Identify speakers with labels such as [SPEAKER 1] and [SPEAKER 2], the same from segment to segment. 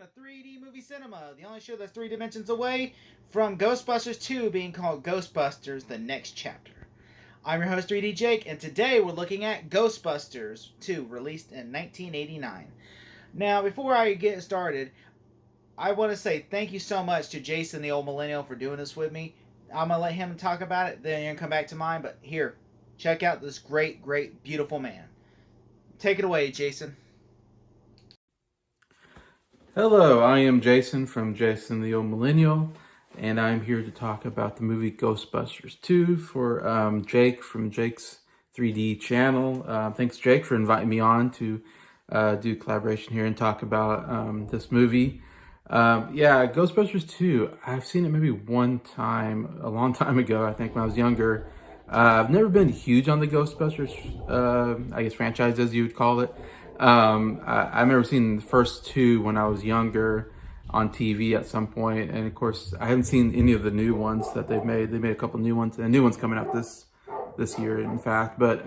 [SPEAKER 1] doing a 3D movie cinema, the only show that's 3 dimensions away from Ghostbusters 2 being called Ghostbusters The Next Chapter. I'm your host 3D Jake, and today we're looking at Ghostbusters 2, released in 1989. Now, before I get started, I want to say thank you so much to Jason, the old millennial, for doing this with me. I'm going to let him talk about it, then you're going to come back to mine, but here, check out this great, beautiful man. Take it away, Jason.
[SPEAKER 2] Hello, I am Jason from Jason the Old Millennial, and I'm here to talk about the movie Ghostbusters 2 for Jake from Jake's 3D channel. Thanks, Jake, for inviting me on to do collaboration here and talk about this movie. Ghostbusters 2, I've seen it maybe one time, a long time ago, I think when I was younger. I've never been huge on the Ghostbusters, I guess franchise as you would call it. I remember seeing the first two when I was younger on TV at some point, and of course I haven't seen any of the new ones that they've made. They made a couple new ones, and a new one's coming out this year, in fact. But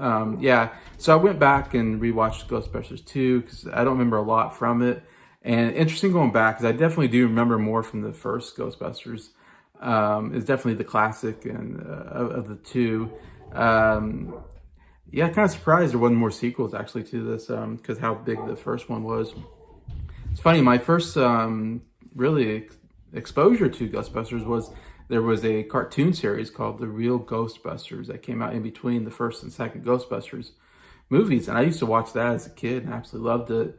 [SPEAKER 2] so I went back and rewatched Ghostbusters 2 because I don't remember a lot from it. And interesting going back because I definitely do remember more from the first Ghostbusters. It's definitely the classic and of the two. Yeah, kind of surprised there wasn't more sequels actually to this because how big the first one was. It's funny, my first really exposure to Ghostbusters was there was a cartoon series called The Real Ghostbusters that came out in between the first and second Ghostbusters movies, and I used to watch that as a kid and absolutely loved it.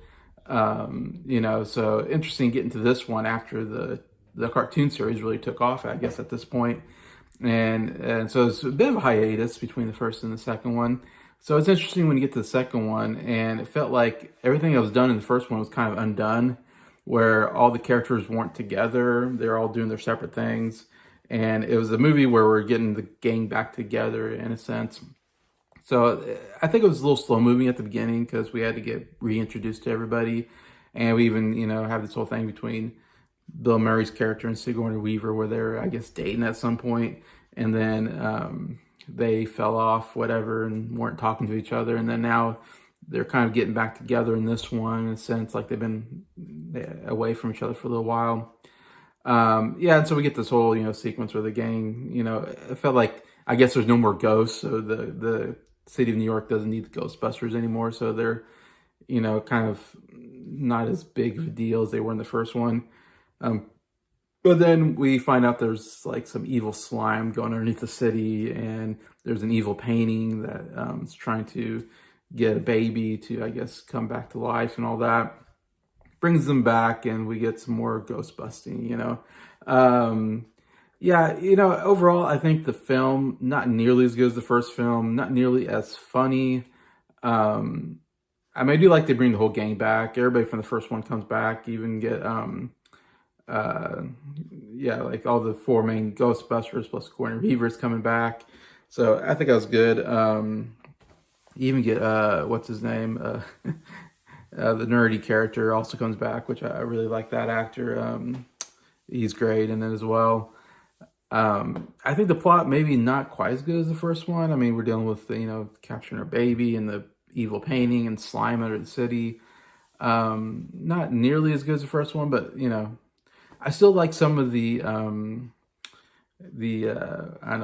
[SPEAKER 2] So interesting getting to this one after the cartoon series really took off, I guess, at this point. And so it's a bit of a hiatus between the first and the second one. So it's interesting when you get to the second one, and it felt like everything that was done in the first one was kind of undone, where all the characters weren't together. They're all doing their separate things. And it was a movie where we're getting the gang back together in a sense. So I think it was a little slow moving at the beginning because we had to get reintroduced to everybody. And we even, have this whole thing between Bill Murray's character and Sigourney Weaver where they're, I guess, dating at some point. And then they fell off, whatever, and weren't talking to each other. And then now they're kind of getting back together in this one, in a sense, like they've been away from each other for a little while. And so we get this whole, sequence where the gang, it felt like, I guess there's no more ghosts, so the city of New York doesn't need the Ghostbusters anymore, so they're, kind of not as big of a deal as they were in the first one. But then we find out there's like some evil slime going underneath the city, and there's an evil painting that is trying to get a baby to, I guess, come back to life and all that. Brings them back, and we get some more ghost busting, Overall, I think the film, not nearly as good as the first film, not nearly as funny. I do like they bring the whole gang back. Everybody from the first one comes back, even get... like all the four main Ghostbusters plus Sigourney Weaver's coming back, so I think that was good. You even get what's his name, the nerdy character also comes back, which I really like that actor. He's great in it as well. I think the plot maybe not quite as good as the first one. I mean, we're dealing with capturing our baby and the evil painting and slime under the city. Not nearly as good as the first one, but I still like some of the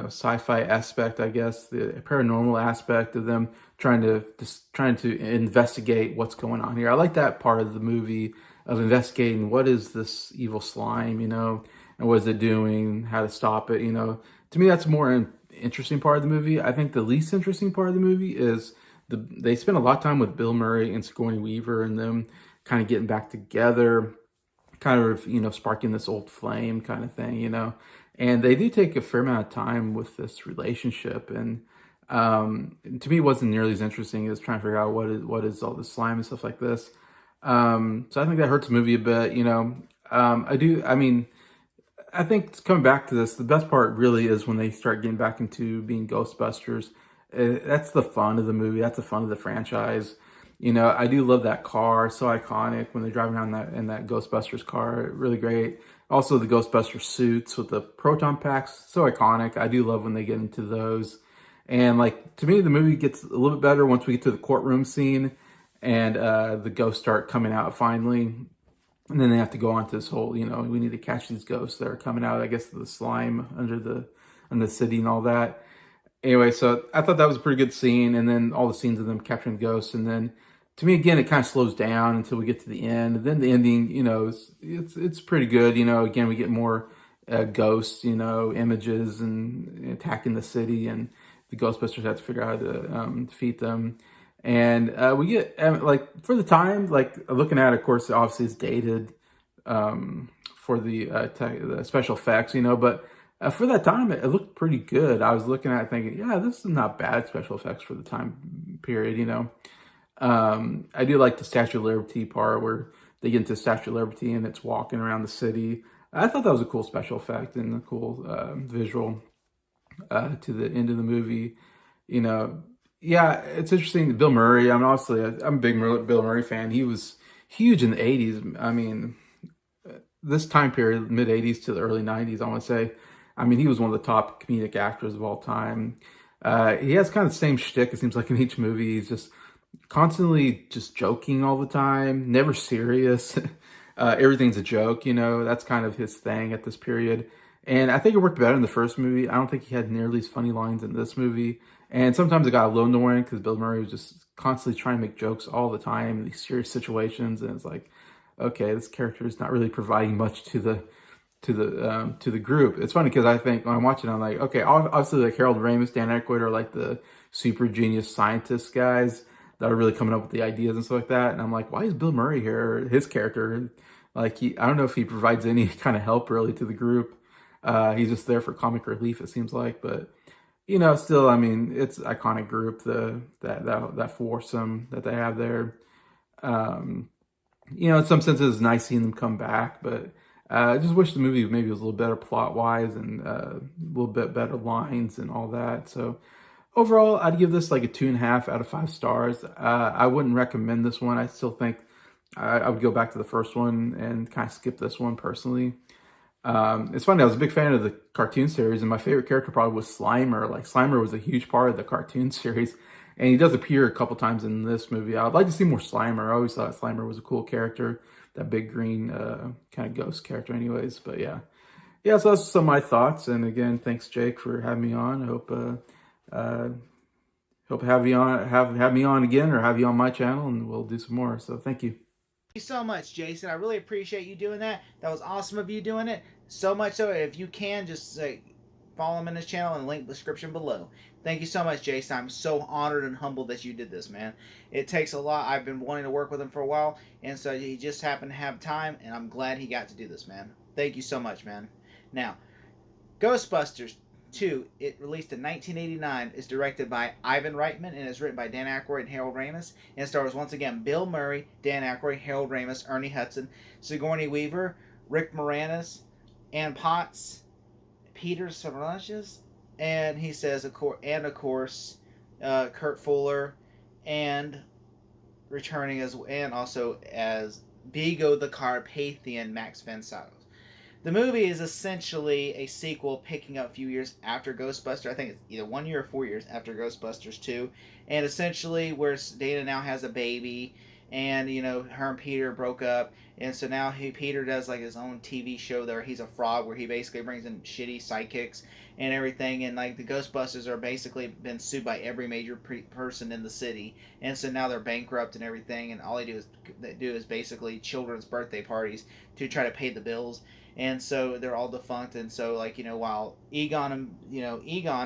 [SPEAKER 2] sci-fi aspect, I guess, the paranormal aspect of them trying to investigate what's going on here. I like that part of the movie of investigating what is this evil slime, and what is it doing, how to stop it. To me, that's more an interesting part of the movie. I think the least interesting part of the movie is they spend a lot of time with Bill Murray and Sigourney Weaver and them kind of getting back together, kind of, sparking this old flame kind of thing, and they do take a fair amount of time with this relationship. And to me, it wasn't nearly as interesting as trying to figure out what is all this slime and stuff like this. So I think that hurts the movie a bit, I think coming back to this, the best part really is when they start getting back into being Ghostbusters. That's the fun of the movie. That's the fun of the franchise. I do love that car. So iconic when they're driving around in that Ghostbusters car. Really great. Also, the Ghostbusters suits with the proton packs. So iconic. I do love when they get into those. And to me, the movie gets a little bit better once we get to the courtroom scene and the ghosts start coming out finally. And then they have to go on to this whole, we need to catch these ghosts that are coming out, I guess, the slime in the city and all that. Anyway, so I thought that was a pretty good scene, and then all the scenes of them capturing ghosts, and then to me again it kind of slows down until we get to the end, and then the ending, it's pretty good. Again we get more ghosts, images and attacking the city, and the Ghostbusters have to figure out how to defeat them. And we get like for the time, like looking at it, of course, obviously it's dated for the special effects, but for that time, it looked pretty good. I was looking at it thinking, yeah, this is not bad special effects for the time period. I do like the Statue of Liberty part where they get into Statue of Liberty and it's walking around the city. I thought that was a cool special effect and a cool visual to the end of the movie. Yeah, it's interesting. Bill Murray, obviously, I'm a big Bill Murray fan. He was huge in the 80s. I mean, this time period, mid 80s to the early 90s, I want to say. I mean, he was one of the top comedic actors of all time. He has kind of the same shtick, it seems like, in each movie. He's just constantly just joking all the time, never serious. Everything's a joke, that's kind of his thing at this period. And I think it worked better in the first movie. I don't think he had nearly as funny lines in this movie. And sometimes it got a little annoying because Bill Murray was just constantly trying to make jokes all the time in these serious situations. And it's like, okay, this character is not really providing much to the group. It's funny because I think when I'm watching, I'm like, okay, obviously like Harold Ramis, Dan Aykroyd are like the super genius scientist guys that are really coming up with the ideas and stuff like that. And I'm like, why is Bill Murray here? His character, like I don't know if he provides any kind of help really to the group. He's just there for comic relief, it seems like, but still, I mean, it's an iconic group, that foursome that they have there. In some senses, it's nice seeing them come back, but I just wish the movie maybe was a little better plot-wise and a little bit better lines and all that. So overall, I'd give this like a 2.5 out of 5 stars. I wouldn't recommend this one. I still think I would go back to the first one and kind of skip this one personally. It's funny, I was a big fan of the cartoon series, and my favorite character probably was Slimer. Like, Slimer was a huge part of the cartoon series, and he does appear a couple times in this movie. I'd like to see more Slimer. I always thought Slimer was a cool character, that big green kind of ghost character anyways. But yeah, so that's some of my thoughts. And again, thanks, Jake, for having me on. I hope have me on again, or have you on my channel, and we'll do some more. So thank you.
[SPEAKER 1] Thank you so much, Jason. I really appreciate you doing that. That was awesome of you doing it. So much so, if you can, just follow him in his channel and link description below. Thank you so much, Jason. I'm so honored and humbled that you did this, man. It takes a lot. I've been wanting to work with him for a while, and so he just happened to have time, and I'm glad he got to do this, man. Thank you so much, man. Now, Ghostbusters 2, it released in 1989, is directed by Ivan Reitman and is written by Dan Aykroyd and Harold Ramis, and stars once again Bill Murray, Dan Aykroyd, Harold Ramis, Ernie Hudson, Sigourney Weaver, Rick Moranis, Ann Potts, Peter Savages, and he says, of course, Kurt Fuller, and returning also as Vigo the Carpathian, Max von Sydow. The movie is essentially a sequel picking up a few years after Ghostbusters. I think it's either 1 year or 4 years after Ghostbusters 2. And essentially where Dana now has a baby, and her and Peter broke up, and so now Peter does like his own TV show there. He's a frog, where he basically brings in shitty sidekicks and everything, and like the Ghostbusters are basically been sued by every major person in the city, and so now they're bankrupt and everything, and all they do is basically children's birthday parties to try to pay the bills. And so they're all defunct, and so while Egon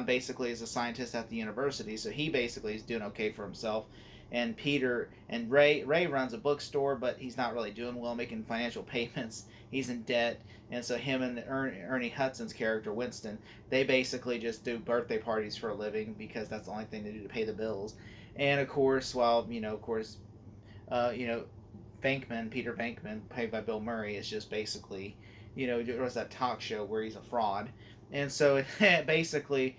[SPEAKER 1] basically is a scientist at the university, so he basically is doing okay for himself, and Peter and Ray runs a bookstore, but he's not really doing well, making financial payments. He's in debt, and so him and Ernie Hudson's character Winston, they basically just do birthday parties for a living because that's the only thing they do to pay the bills. And of course, Peter Venkman, played by Bill Murray, is just basically, there was that talk show where he's a fraud. And so basically,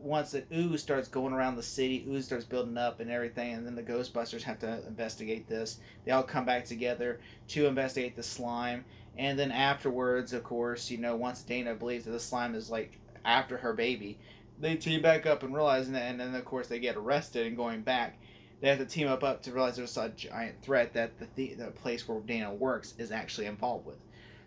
[SPEAKER 1] once the ooze starts going around the city, ooze starts building up and everything, and then the Ghostbusters have to investigate this. They all come back together to investigate the slime. And then afterwards, of course, once Dana believes that the slime is like after her baby, they team back up and realizing that, and then of course they get arrested and going back. they have to team up to realize there's a giant threat that the place where Dana works is actually involved with.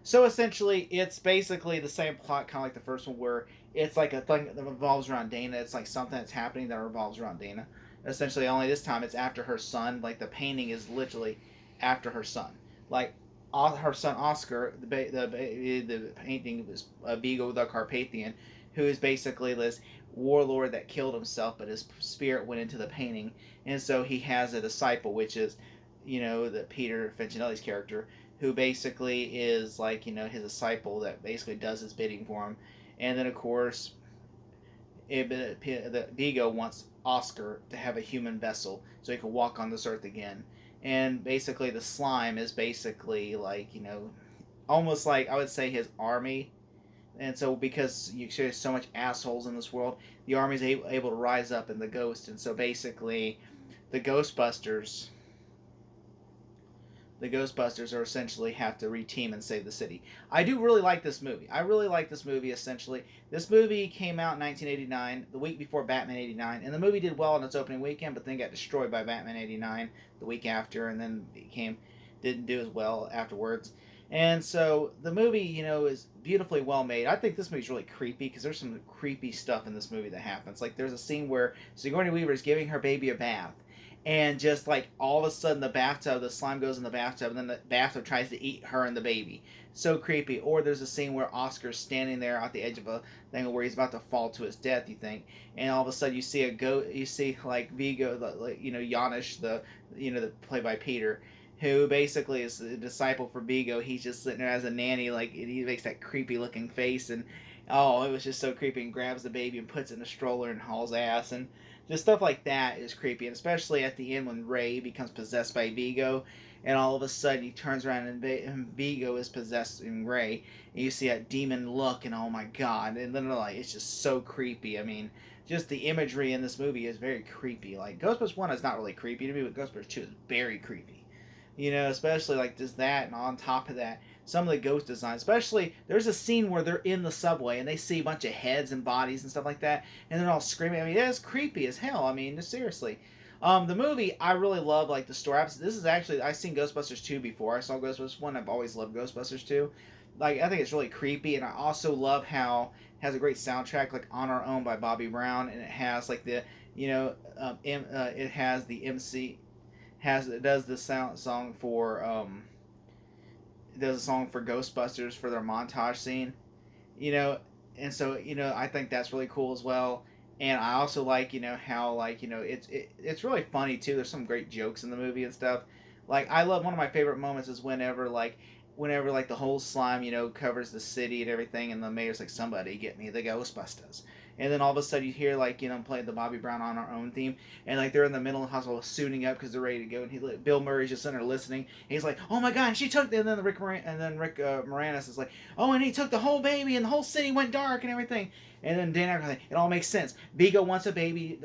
[SPEAKER 1] So essentially, it's basically the same plot, kind of like the first one, where it's like a thing that revolves around Dana. It's like something that's happening that revolves around Dana. Essentially, only this time it's after her son. Like the painting is literally after her son. Like her son Oscar, the painting was Vigo the Carpathian, who is basically this warlord that killed himself, but his spirit went into the painting, and so he has a disciple, which is, the Peter Facinelli's character, who basically is like his disciple that basically does his bidding for him, and then of course, Vigo wants Oscar to have a human vessel so he can walk on this earth again, and basically the slime is basically like almost like I would say his army. And so, because there's so much assholes in this world, the army's able to rise up in the ghost. And so, basically, the Ghostbusters, are essentially have to reteam and save the city. I do really like this movie. I really like this movie. Essentially, this movie came out in 1989, the week before Batman '89, and the movie did well in its opening weekend, but then got destroyed by Batman '89 the week after, and then didn't do as well afterwards. And so the movie, is beautifully well made. I think this movie's really creepy because there's some creepy stuff in this movie that happens. Like there's a scene where Sigourney Weaver is giving her baby a bath, and just like all of a sudden the slime goes in the bathtub, and then the bathtub tries to eat her and the baby. So creepy. Or there's a scene where Oscar's standing there at the edge of a thing where he's about to fall to his death, you think, and all of a sudden you see like Vigo, Janish, the played by Peter, who basically is a disciple for Vigo. He's just sitting there as a nanny, like he makes that creepy looking face, and it was just so creepy, and grabs the baby and puts it in a stroller and hauls ass, and just stuff like that is creepy. And especially at the end when Ray becomes possessed by Vigo, and all of a sudden he turns around and Vigo is possessing Ray, and you see that demon look, and oh my god, and then like it's just so creepy. I mean, just the imagery in this movie is very creepy. Like Ghostbusters 1 is not really creepy to me, but Ghostbusters 2 is very creepy. Especially like just that, and on top of that, some of the ghost design. Especially, there's a scene where they're in the subway and they see a bunch of heads and bodies and stuff like that, and they're all screaming. I mean, it's creepy as hell. I mean, seriously. The movie, I really love, like, the story. This is actually, I've seen Ghostbusters 2 before. I saw Ghostbusters 1. I've always loved Ghostbusters 2. Like, I think it's really creepy, and I also love how it has a great soundtrack, like On Our Own by Bobby Brown, and it has, like, it has the MC... it does the song for Ghostbusters for their montage scene, and so I think that's really cool as well. And I also like how it's really funny too. There's some great jokes in the movie and stuff. Like I love, one of my favorite moments is whenever the whole slime covers the city and everything, and the mayor's like, somebody get me the Ghostbusters. And then all of a sudden you hear playing the Bobby Brown On Our Own theme, and like they're in the middle of the hospital suiting up because they're ready to go, and Bill Murray's just sitting there listening, and he's like, oh my god, and she took, and then Rick Moranis is like, oh, and he took the whole baby, and the whole city went dark and everything. And then Dan Aykroyd's like, it all makes sense. Vigo wants a baby.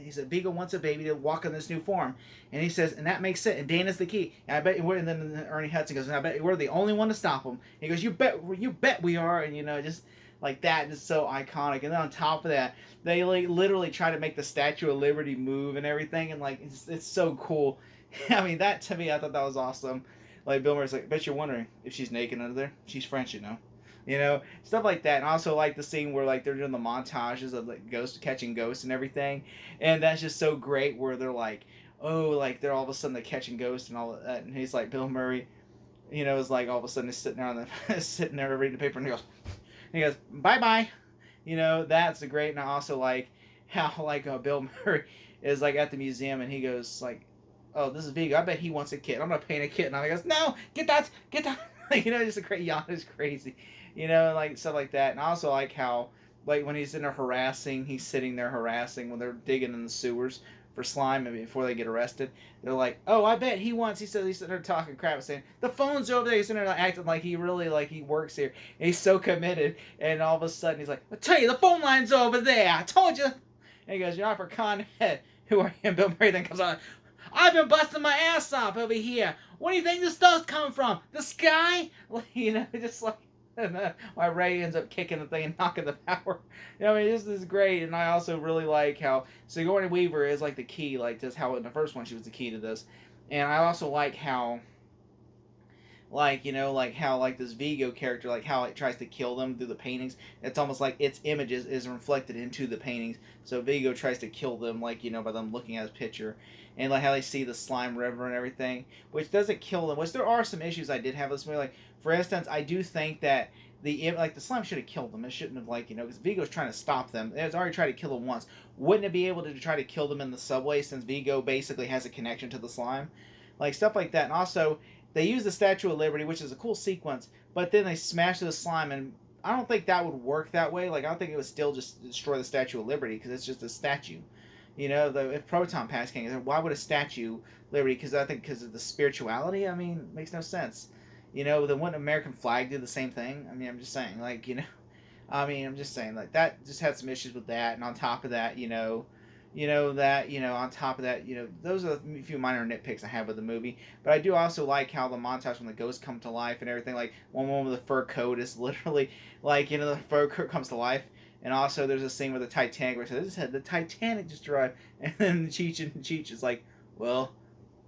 [SPEAKER 1] He said Vigo wants a baby to walk in this new form, and he says, and that makes sense. And Dana's the key. And I bet we're. And then Ernie Hudson goes, and I bet we're the only one to stop him. And he goes, you bet we are. And just like that is so iconic. And then on top of that, they literally try to make the Statue of Liberty move and everything, and like it's so cool. I mean, that to me, I thought that was awesome. Like Bill Murray's like, I bet you're wondering if she's naked under there. She's French, stuff like that. And I also like the scene where like they're doing the montages of like catching ghosts and everything, and that's just so great where they're like, oh, like they're all of a sudden they're catching ghosts and all of that, and he's like, Bill Murray, is like all of a sudden he's sitting there sitting there reading the paper, and he goes bye bye. That's a great. And I also like how Bill Murray is like at the museum, and he goes like, oh, this is Vigo, I bet he wants a kid, I'm gonna paint a kid. And he goes, no, get that just a great yawn is crazy, like stuff like that. And I also like how like when he's sitting there harassing when they're digging in the sewers for slime, and before they get arrested, they're like, oh, I bet he wants, he's sitting there talking crap, saying the phone's over there, he's sitting there acting like he really he works here, and he's so committed, and all of a sudden he's like, I'll tell you, the phone line's over there, I told you. And he goes, you're not for con head, who are you? And Bill Murray then comes on, I've been busting my ass off over here, where do you think the stuff's coming from, the sky? Just like, and why Ray ends up kicking the thing and knocking the power. I mean, this is great, and I also really like how Sigourney Weaver is like the key, like just how in the first one she was the key to this, and I also like how. Like, like how, like, this Vigo character, like, how it tries to kill them through the paintings. It's almost like its images is reflected into the paintings. So Vigo tries to kill them, like, by them looking at his picture. And, like, how they see the slime river and everything. Which doesn't kill them. Which there are some issues I did have with this movie. Like, for instance, I do think that the slime should have killed them. It shouldn't have, like, because Vigo's trying to stop them. It's already tried to kill them once. Wouldn't it be able to try to kill them in the subway since Vigo basically has a connection to the slime? Like, stuff like that. And also, they use the Statue of Liberty, which is a cool sequence, but then they smash the slime, and I don't think that would work that way. Like, I don't think it would still just destroy the Statue of Liberty, because it's just a statue. If Proton Pass can't, why would a Statue Liberty? Because I think because of the spirituality, I mean, it makes no sense. Then wouldn't American flag do the same thing? I mean, I'm just saying, like, I'm just saying, like, that just had some issues with that, and on top of that, on top of that, those are a few minor nitpicks I have with the movie. But I do also like how the montage when the ghosts come to life and everything, like one with the fur coat is literally like, the fur coat comes to life. And also there's a scene with the Titanic where it says, the Titanic just arrived. And then Cheech is like, well,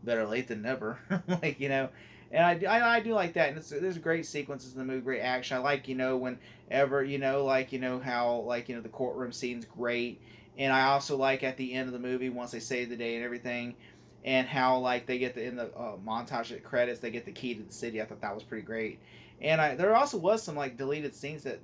[SPEAKER 1] better late than never. Like, and I do like that. And there's great sequences in the movie, great action. I like, whenever, how, the courtroom scene's great. And I also like at the end of the movie, once they save the day and everything, and how, like, they get in the montage credits, they get the key to the city. I thought that was pretty great. And there also was some, like, deleted scenes that,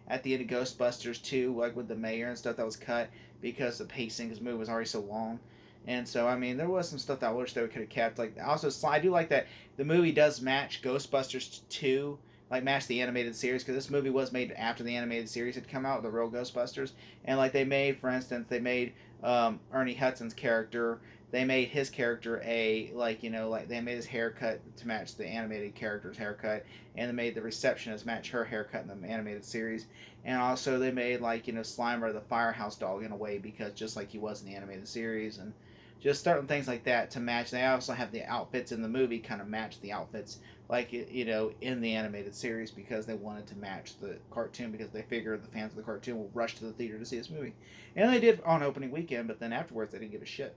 [SPEAKER 1] at the end of Ghostbusters 2, like, with the mayor and stuff that was cut because the pacing, because the movie was already so long. And so, I mean, there was some stuff that I wish they could have kept. Like, also, I do like that the movie does match Ghostbusters 2, like, match the animated series, because this movie was made after the animated series had come out, the real Ghostbusters. And, like, they made, for instance, Ernie Hudson's character, they made his character they made his haircut to match the animated character's haircut, and they made the receptionist match her haircut in the animated series. And also they made, Slimer the firehouse dog in a way, because just like he was in the animated series, and just certain things like that to match. They also have the outfits in the movie kind of match the outfits, in the animated series, because they wanted to match the cartoon, because they figured the fans of the cartoon will rush to the theater to see this movie. And they did on opening weekend, but then afterwards they didn't give a shit.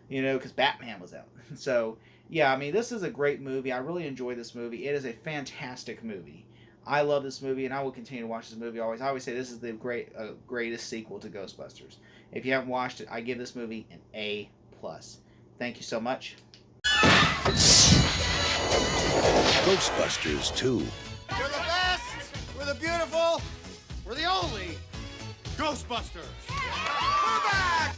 [SPEAKER 1] Because Batman was out. So, yeah, I mean, this is a great movie. I really enjoy this movie. It is a fantastic movie. I love this movie, and I will continue to watch this movie always. I always say this is the greatest sequel to Ghostbusters. If you haven't watched it, I give this movie an A+. Thank you so much.
[SPEAKER 3] Ghostbusters 2.
[SPEAKER 4] We're the best! We're the beautiful! We're the only Ghostbusters! We're back!